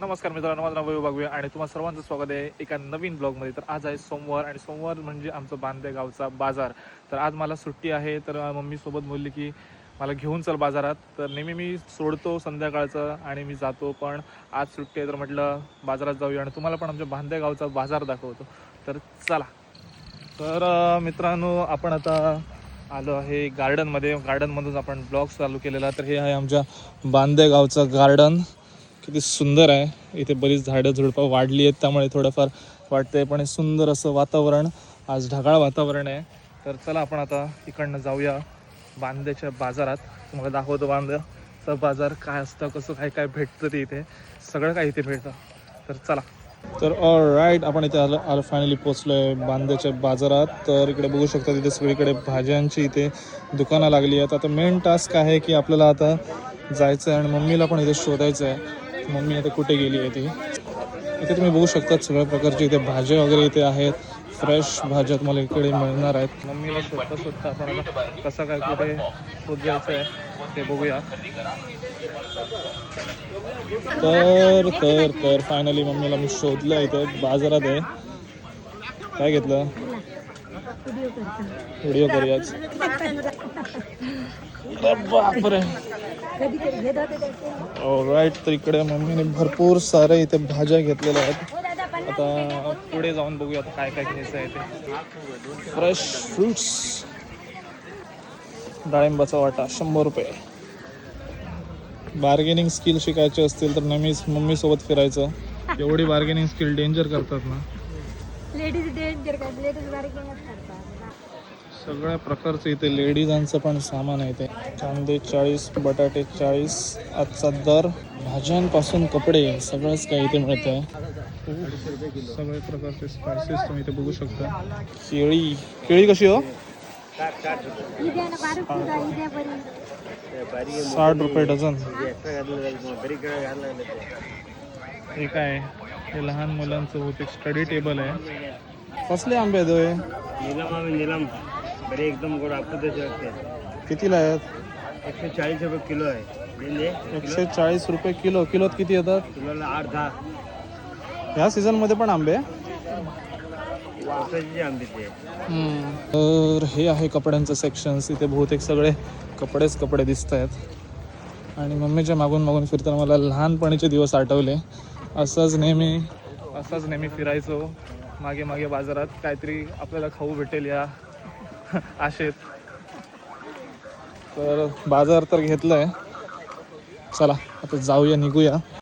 नमस्कार मित्रांनो, माझं नाव वैभव बागवे आणि तुम्हाला सर्वांचं स्वागत आहे एका नवीन ब्लॉगमध्ये. तर आज आहे सोमवार आणि सोमवार म्हणजे आमचं बांदे गावचा बाजार. तर आज मला सुट्टी आहे. तर मम्मीसोबत बोलली की मला घेऊन चल बाजारात. तर नेहमी मी सोडतो संध्याकाळचं आणि मी जातो, पण आज सुट्टी आहे तर म्हटलं बाजारात जाऊया आणि तुम्हाला पण आमच्या बांदे गावचा बाजार दाखवतो. तर चला. तर मित्रांनो, आपण आता आलो आहे गार्डनमध्ये. गार्डनमधून आपण ब्लॉग चालू केलेला. तर हे आहे आमच्या बांदे गावचं गार्डन. किती सुंदर आहे. इथे बरीच झाडं झुडपं वाढली आहेत, त्यामुळे थोडंफार वाटतंय, पण हे सुंदर असं वातावरण. आज ढगाळ वातावरण आहे. तर चला आपण आता इकडनं जाऊया बांद्याच्या बाजारात. तुम्हाला दाखवतो बांद्याचा बाजार काय असतं, कसं काय काय भेटतं ते इथे. सगळं काय इथे भेटतं. तर चला. तर ऑल राईट, आपण इथे आलो फायनली पोचलो आहे बांद्याच्या बाजारात. तर इकडे बघू शकता, तिथे सगळीकडे भाज्यांची इथे दुकानं लागली आहेत. आता मेन टास्क आहे की आपल्याला आता जायचं आहे आणि मम्मीला पण इथे शोधायचं आहे. मम्मी आता कुठे गेली आहे ती. इथे तुम्ही बघू शकता सगळ्या प्रकारचे इथे भाज्या वगैरे इथे आहेत. फ्रेश भाज्या तुम्हाला इकडे मिळणार आहेत. मम्मीला शोधता आपण आता कसं काय कुठे शोधायचं आहे ते बघूया. तर तर तर फायनली मम्मीला मी शोधलं. इथे बाजारात आहे. काय घेतलं? व्हिडिओ करूयाच. बापरे. ऑलराईट, तर इकडे मम्मीने भरपूर सारे इथे भाज्या घेतलेल्या आहेत. आता पुढे जाऊन बघूया आता काय काय घ्यायचं आहे ते. Fresh fruits. डाळिंबाचा वाटा 100 रुपये. बार्गेनिंग स्किल शिकायचे असतील तर नेहमीच मम्मी सोबत फिरायचं. एवढी बार्गेनिंग स्किल डेंजर करतात ना. लेडीज डेंजर करतात, लेडीज बार्गेनिंग करतात. सगळ्या प्रकारचं इथे लेडीजांचं पण सामान आहे. ते कांदे 40, बटाटे 40. आजचा दर. भाज्यांपासून कपडे सगळंच काही इथे मिळत आहे. सगळ्या प्रकारचे स्पायसेस तुम्ही इथे बघू शकता. केळी कशी हो? 60 रुपये डझन. हे काय? हे लहान मुलांचं बहुतेक स्टडी टेबल आहे. कसले आंबे आहेत हे? नीलम बरे एकदम गोड आपको दे सकते हैं. कितीला आहेत? 140 रुपये किलो आहे. 140 रुपये किलो. किलोत किती येतात? किलोला 8-10 ह्या सीझन मध्ये पण आंबे? वर्षाचे आंबे ते. तर हे आहे कपड्यांचं सेक्शन्स. इथे बहुतेक सगळे कपडे दिसत आहेत. आणि मम्मीच्या मागून मागून फिरताना मला लहानपणीचे दिवस आठवले. असंच नेहमी फिरायचो मागे मागे बाजारात. काहीतरी आपल्याला खाऊ भेटेल या आशेत. तर बाजार तर घेतलाय. चला आता जाऊया, निघूया.